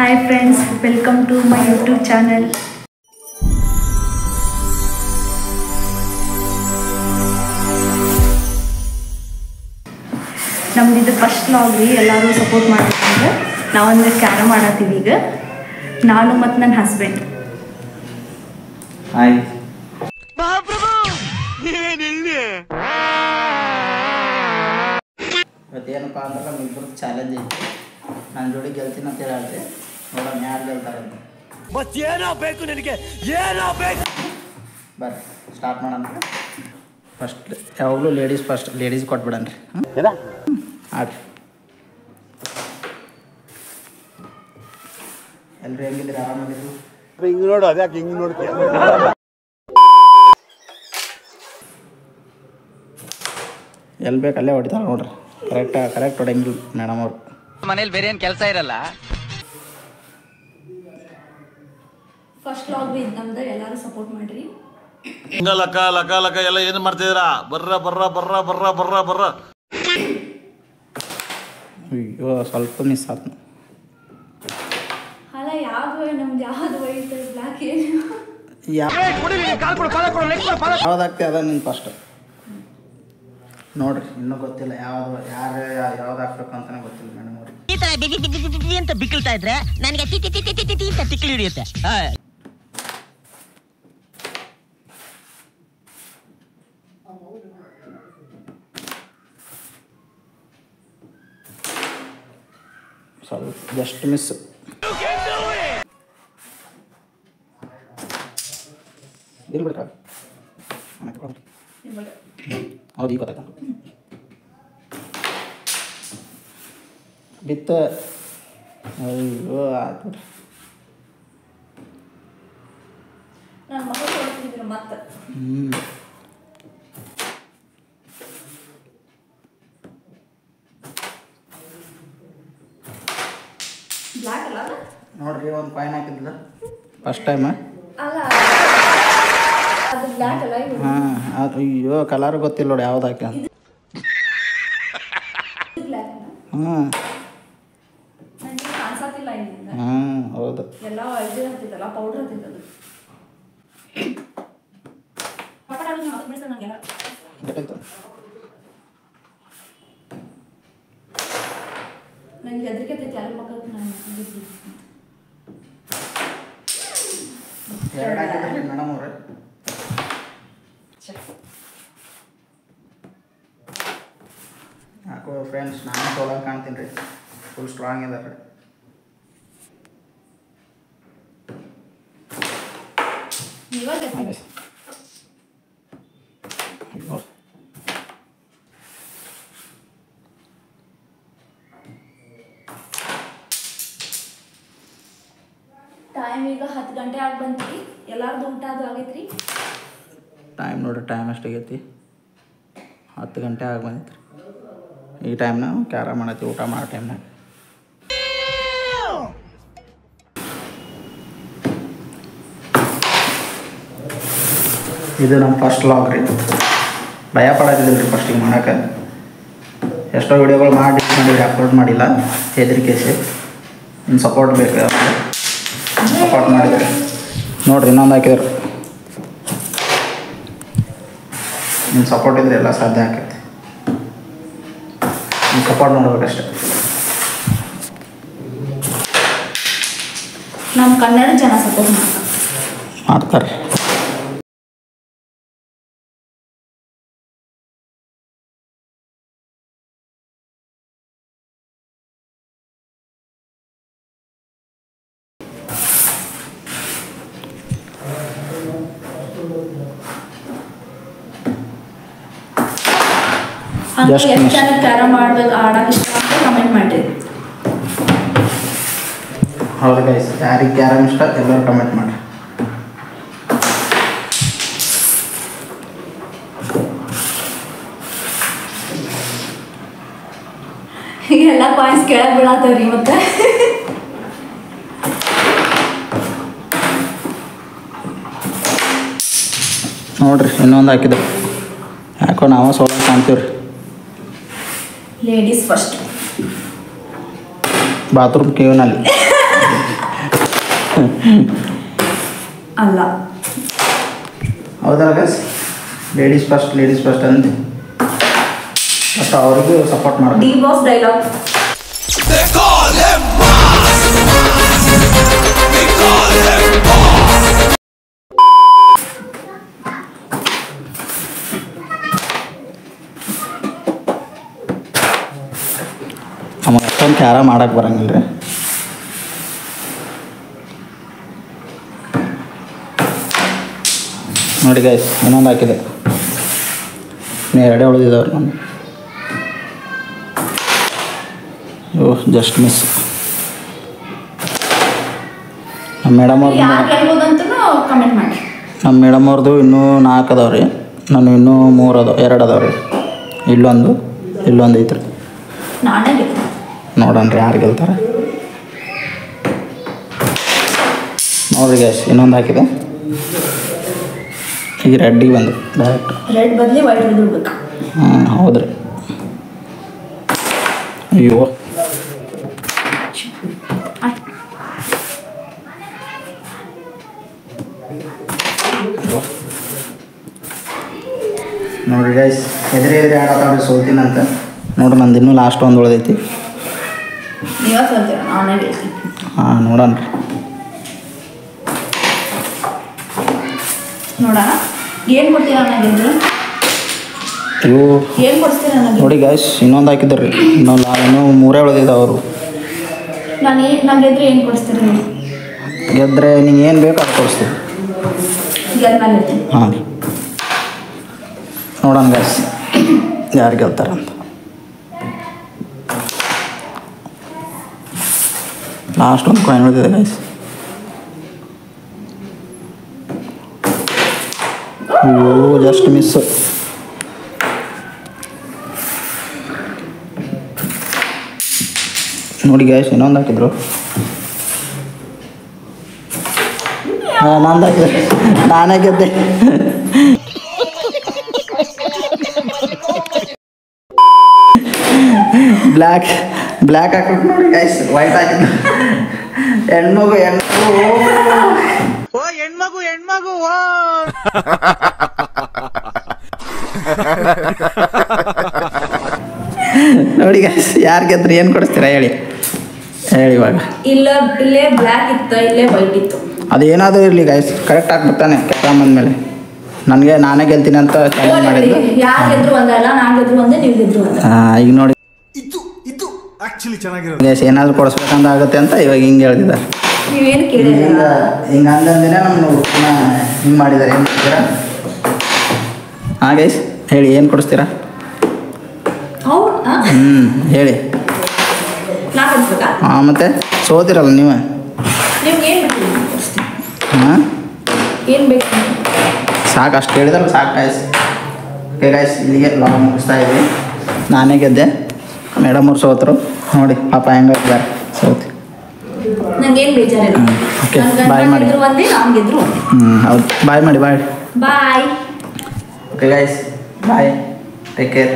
Hi friends, welcome to my YouTube channel. ನಮ್ದು first vlog ರೀ. ಎಲ್ಲರೂ ಸಪೋರ್ಟ್ ಮಾಡ್ತಿದ್ದಾರೆ. ನಾವೊಂದು ಕ್ಯಾರಮ್ ಆಡತ್ತೀವಿ ಈಗ, ನಾನು ಮತ್ತು ನನ್ನ ಹಸ್ಬೆಂಡ್. ಹಾಯ್ ಇವತ್ತೇನಪ್ಪ ಅಂದ್ರೆ ನಮ್ಮಿಬ್ಬರು ಚಾಲೆಂಜ್ ಐತಿ. ನನ್ನ ಜೋಡಿ ಗೆಲ್ತೀನಿ ಅಂತ ಹೇಳಿ ನೋಡೋಣ ಯಾರು ಗೆಲ್ತಾರೆ ಅಂತ. ಮತ್ತೇನೋ ಬೇಕು ನಿನಗೆ, ಏನೋ ಬೇಕು. ಬರ್ರಿ ಸ್ಟಾರ್ಟ್ ಮಾಡೋಣ. ಫಸ್ಟ್ ಯಾವಾಗಲೂ ಲೇಡೀಸ್ ಕೊಟ್ಬಿಡನ್ರಿ. ಆಡ್ರಿ. ಎಲ್ರು ಹೆಂಗಿದ್ರಿ? ಆರಾಮಾಗಿದ್ರು? ಹಿಂಗೆ ನೋಡು, ಅದ್ಯಾಕೆ ಹಿಂಗೆ ನೋಡ್ತೀಯ? ಎಲ್ಲಿ ಬೇಕು ಅಲ್ಲೇ ಹೊಡಿತಾರೆ ನೋಡ್ರಿ. ಕರೆಕ್ಟ್ ಹೊಡೆಂಗಿಲ್ಲ ಮೇಡಮ್ ಅವ್ರು. ಮನೇಲಿ ಬೇರೆ ಏನು ಕೆಲಸ ಇರಲ್ಲ. ಫಸ್ಟ್ ವ್ಲಾಗ್ ರೀ ನಮ್ದು, ಎಲ್ಲರೂ ಸಪೋರ್ಟ್ ಮಾಡ್ರಿ. ಲಕ ಎಲ್ಲ ಏನು ಮಾಡ್ತಿದ್ದೀರಾ? ಬರ್ರ. ಅಯ್ಯೋ ಸ್ವಲ್ಪ ಮಿಸ್ ಆಯ್ತು. ಅಲ್ಲ ಯಾವ್ದು ನಮ್ದು ಯಾವ್ದು ವೈಟ್ ಬ್ಲ್ಯಾಕ್ ಏನು ಯಾವ್ದಾಗ್ತಿ ಅದ ನಿನ್ ಫಸ್ಟ್ ನೋಡ್ರಿ. ಇನ್ನೂ ಗೊತ್ತಿಲ್ಲ ಯಾವ್ದು ಯಾವ್ದು ಹಾಕ್ಬೇಕು ಅಂತಾನೆ ಗೊತ್ತಿಲ್ಲ ಮೇಡಮ್ ಅವ್ರಿಗೆ. ಈ ತರ ಬಿಗಿ ಅಂತ ಬಿಕ್ಕಳ್ತಾ ಇದ್ರೆ ನನಗೆ ಅಂತ ತಿಕ್ಲಿ ಹಿಡಿಯುತ್ತೆ. ಸ್ವಲ್ಪ ಜಸ್ಟ್ ಮಿಸ್. ಇರ್ಬಿಡ್ರ ಹೌದು, ಈಗ ಗೊತ್ತಾಯ್ತು. ಬಿತ್ತ. ಅಯ್ಯೋ ಆಯ್ತು. ನನ್ನ ಮಗಳು ಕೊಡ್ತಿದ್ರು ಮತ್ತೆ. ಬ್ಲ್ಯಾಕ್ ಅಲ್ಲ ನೋಡ್ರಿ, ಒಂದು ಕಾಯಿನ್ ಹಾಕಿದ್ಲ ಫಸ್ಟ್ ಟೈಮ್. ಅಲ್ಲ ಅದು ಬ್ಲ್ಯಾಕ್ ಅಲ್ಲ ಇದು. ಹಾಂ ಅದು ಅಯ್ಯೋ ಕಲರ್ ಗೊತ್ತಿಲ್ಲ ನೋಡಿ ಯಾವ್ದು ಹಾಕಿ. ಬ್ಲ್ಯಾಕ್ ಹಾಂ ನನಗೆ ಕಾಣಿಸತ್ತಿಲ್ಲ ಇಲ್ಲಿಂದ. ಹೌದು. ಎಲ್ಲ ಇದು ಹತ್ತಿತ್ತಲ್ಲ, ಪೌಡರ್ ಹತ್ತಿತ್ತದು. ನನಗೆಲ್ಲ ಗೊತ್ತಾಯ್ತು. ನನಗೆ ಹೆದರಿಕೆ ಐತಿ ಯಾರ ಮಕ್ಕಳು. ನಾನು ಎರಡು ಹಾಕಿದ್ರಿ ಮೇಡಮ್ ಅವ್ರೆ. ಯಾಕೋ ಫ್ರೆಂಡ್ಸ್ ನಾನು ಸೋಲಾಗ ಕಾಣ್ತೀನಿ ರೀ. ಫುಲ್ ಸ್ಟ್ರಾಂಗ್ ಇದಾರೆ. ಇವಾಗ ಟೈಮ್ ಈಗ 10 ಗಂಟೆ ಆಗಿ ಬಂತ್ರಿ. ಎಲ್ಲಾರ್ದು ಊಟ ಅದು ಆಗೈತ್ರಿ. ಟೈಮ್ ನೋಡ್ರಿ, ಟೈಮ್ ಎಷ್ಟಾಗೈತಿ? 10 ಗಂಟೆ ಆಗಿ ಬಂದಿತ್ತು. ಈ ಟೈಮ್ನಾಗ ಕ್ಯಾರಮ್ ಮಾಡತ್ತಿ ಊಟ ಮಾಡೋ ಟೈಮ್ನಾಗ. ಇದು ನಮ್ಮ ಫಸ್ಟ್ ವ್ಲಾಗ್ ರೀ. ಭಯ ಪಡೋದಿಲ್ಲ ರೀ ಫಸ್ಟಿಗೆ ಮಾಡೋಕೆ. ಎಷ್ಟೋ ವಿಡಿಯೋಗಳು ಮಾಡಿದ್ವಿ, ಅಪ್ಲೋಡ್ ಮಾಡಿಲ್ಲ ಹೆದರಿಕೆಸಿ. ಇನ್ನು ಸಪೋರ್ಟ್ ಬೇಕು, ಸಪೋರ್ಟ್ ಮಾಡಿದ್ರೆ ನೋಡಿರಿ. ಇನ್ನೊಂದು ಹಾಕಿದ್ರು. ನಿಮ್ಮ ಸಪೋರ್ಟ್ ಇದ್ರೆ ಎಲ್ಲ ಸಾಧ್ಯ ಆಕೈತಿ. ನಿಮ್ಮ ಸಪೋರ್ಟ್ ನೋಡ್ಬೇಕಷ್ಟೆ. ನಮ್ಮ ಕನ್ನಡ ಜನ ಸಪೋರ್ಟ್ ಮಾಡ್ತಾರೆ. ಎಷ್ಟು ಜನ ಕ್ಯಾರಮ್ ಆಡೋಕೆ ಇಷ್ಟ ಅಂತ ಕಮೆಂಟ್ ಮಾಡಿರಿ. ಹೌದು ಗೈಸ್, ಯಾರಿಗೆ ಕ್ಯಾರಮ್ ಇಷ್ಟ ಎಲ್ಲರೂ ಕಮೆಂಟ್ ಮಾಡಿ. ಎಲ್ಲ ಕಾಯಿನ್ಸ್ ಕೆಳಗೆ ಬೀಳತ್ತವ್ರಿ ಮತ್ತೆ. ನೋಡ್ರಿ ಇನ್ನೊಂದು ಹಾಕಿದೆ. ಯಾಕೋ ನಾವು ಸೋಲ ಕಾಣ್ತೀವಿ ರೀ. Ladies first. ಬಾತ್ರೂಮ್ ಕೇವನಲ್ಲಿ ಅಲ್ಲ. ಹೌದಲ್ಲ ಗೈಸ್, ಲೇಡೀಸ್ ಫಸ್ಟ್ ಅಂತ ಬಟ್ ಅವ್ರಿಗೂ ಸಪೋರ್ಟ್ ಮಾಡಿ. D boss dialogue. ನಮಗೆ ಅಷ್ಟೊಂದು ಕ್ಯಾರ ಮಾಡಕ್ಕೆ ಬರಂಗಿಲ್ಲ ರೀ. ನೋಡಿ ಗೈಸ್, ಇನ್ನೊಂದು ಹಾಕಿದೆ, ಇನ್ನು ಎರಡೇ ಉಳಿದಿದ್ದವ್ರು ನಾನು. ಓ ಜಸ್ಟ್ ಮಿಸ್. ನಮ್ಮ ಮೇಡಮ್ ಅವ್ರದ್ದು ಯಾರು ಗೆಲ್ಬೋದಂತೂ ಕಮೆಂಟ್ ಮಾಡಿ. ನಮ್ಮ ಮೇಡಮ್ ಅವ್ರದ್ದು ಇನ್ನೂ 4 ಅದಾವೆ ರೀ, ನಾನು ಇನ್ನೂ 2 ಅದಾವೆ ರೀ. ಇಲ್ಲೊಂದು ಐತ್ರಿ. ನಾನೇ ಗೆಲ್ತೀನಿ. ನೋಡೋಣ ರೀ ಯಾರು ಗೆಲ್ತಾರೆ. ನೋಡಿರಿ ಗ್ಯಾಸ್, ಇನ್ನೊಂದು ಹಾಕಿದೆ. ಈಗ ರೆಡ್ಡಿಗೆ ಬಂದು ಡೈರೆಕ್ಟ್ ರೆಡ್ ಬದಲಿ ವೈಟ್ ಬಿಡ್ಬೇಕು. ಹೌದ್ರಿ. ಅಯ್ಯೋ ನೋಡಿರಿ ಗೈಸ್, ಎದುರು ಆಡತ್ತಾವ್ರಿ ಸೋಲ್ತೀನಂತ. ನೋಡ್ರಿ ನಂದು ಇನ್ನೂ ಲಾಸ್ಟ್ ಒಂದು ಉಳಿದೈತಿ. ನೀವೇ ಸೋಲ್ತೀರ, ನಾನೇ ಗೆಲ್ತೀನಿ. ನೋಡೋಣ ರೀ. ನೋಡೋಣ ಏನು ಕೊಡ್ತೀರಾ ನನಗೆ? ಇವು ಏನು ಕೊಡಿಸ್ತೀರಾ ನನಗೆ? ನೋಡಿ ಗೈಸ್, ಇನ್ನೊಂದು ಹಾಕಿದ್ರು ರೀ. ಇನ್ನೂ 3 ಉಳಿದಿದ್ದ ಅವರು. ನಾನು ಗೆದ್ರೆ ಏನು ಕೊಡಿಸ್ತೀರಿ ಹೇಳಿ? ಗೆದ್ದರೆ ನಿಂಗೆ ಏನು ಬೇಕು ಅದು ಕೊಡಿಸ್ತೀವಿ. ಗೆದ್ಮೇಲೆ ಇರ್ತೀನಿ. ಹಾಂ ರೀ, ನೋಡೋಣ ಗೈಸ್ ಯಾರು ಗೆಲ್ತಾರಂತ. ಲಾಸ್ಟ್ ಒಂದು ಕಾಯಿನ್ ಉಳಿದಿದೆ ಗೈಸ್. ಅಯ್ಯೋ ಜಸ್ಟ್ ಮಿಸ್ಸು. ನೋಡಿ ಗೈಸ್, ಇನ್ನೊಂದು ಹಾಕಿದ್ರು. ನಂದು ಹಾಕಿದ್ರೆ ನಾನೇ ಗೆದ್ದೆ. ಬ್ಲ್ಯಾಕ್ ಹಾಕ್ಬಿಟ್ಟು ನೋಡಿ ಗೈಸ್, ವೈಟ್ ಹಾಕಿದ್ರು. ಹೆಣ್ಮಗು ನೋಡಿ ಗೈಸ್, ಯಾರು ಗೆದ್ರೆ ಏನು ಕೊಡಿಸ್ತೀರಾ ಹೇಳಿ ಇವಾಗ. ಇಲ್ಲೇ ಬ್ಲ್ಯಾಕ್ ಇತ್ತು, ಇಲ್ಲೇ ವೈಟ್ ಇತ್ತು. ಅದೇನಾದರೂ ಇರಲಿ ಗೈಸ್, ಕರೆಕ್ಟ್ ಆಗಿಬಿಡ್ತಾನೆ ಕೆಟ್ಟ ಬಂದಮೇಲೆ. ನಾನೇ ಗೆಲ್ತೀನಿ ಅಂತ ಚಾಲೆಂಜ್ ಮಾಡಿದ್ದು. ಯಾರು ಗೆದ್ರು ಒಂದಲ್ಲ, ನಾನು ಗೆದ್ರು ಒಂದೇ, ನೀವು ಗೆದ್ರು ಒಂದೇ. ಈಗ ನೋಡಿ ಆಕ್ಚುಲಿ ಚೆನ್ನಾಗಿರೋದು ಗೈಸ್, ಏನಾದರೂ ಕೊಡಿಸ್ಬೇಕಂತ ಆಗುತ್ತೆ ಅಂತ ಇವಾಗ ಹಿಂಗೆ ಹೇಳ್ತಿದ್ದಾರೆ. ನೀವೇನು ಕೇಳಿಲ್ಲ. ಹಿಂಗೆ ಅಂದಂದಿನೇ ನಮ್ಮ ಹಿಂಗೆ ಮಾಡಿದ್ದಾರೆ. ಏನು ಕೊಡ್ತೀರಾ? ಹಾಂ ಗೈಸ್ ಹೇಳಿ, ಏನು ಕೊಡಿಸ್ತೀರಾ? ಹೌದಾ? ಹೇಳಿ. ನಾ ಕೊಡಿಸ್ಬೇಕಾ? ಹಾಂ, ಮತ್ತೆ ಸೋತಿರಲ್ಲ ನೀವು. ನಿಮ್ಗೆ ಏನು ಬೇಕು ಕೊಡಿಸ್ತೀನಿ. ಹಾಂ, ಏನು ಬೇಕು? ಸಾಕು, ಅಷ್ಟು ಹೇಳಿದ್ರೆ ಸಾಕು ಗೈಸ್. ಓಕೆ ಗೈಸ್, ಇಲ್ಲಿಗೆ ಲಾಗ್ ಮುಗಿಸ್ತಾ ಇದ್ವಿ. ನಾನೇ ಗೆದ್ದೆ, ಮೇಡಮ್ ಅವ್ರು ಸೋತರು. ನೋಡಿ ಪಾಪ ಹೆಂಗಿದ್ದಾರೆ ಸೋತಿ. ನಂಗೇನು ಬೇಜಾರಿಲ್ಲ. ಓಕೆ, ಬಾಯ್ ಮಾಡಿ. ಗೆದ್ರು ಒಂದೇ, ನಾನು ಗೆದ್ರು ಒಂದೇ. ಹೌದು, ಬಾಯ್ ಮಾಡಿ. ಬಾಯ್. ಓಕೆ ಗೈಸ್, ಬಾಯ್, ಟೇಕ್ ಕೇರ್.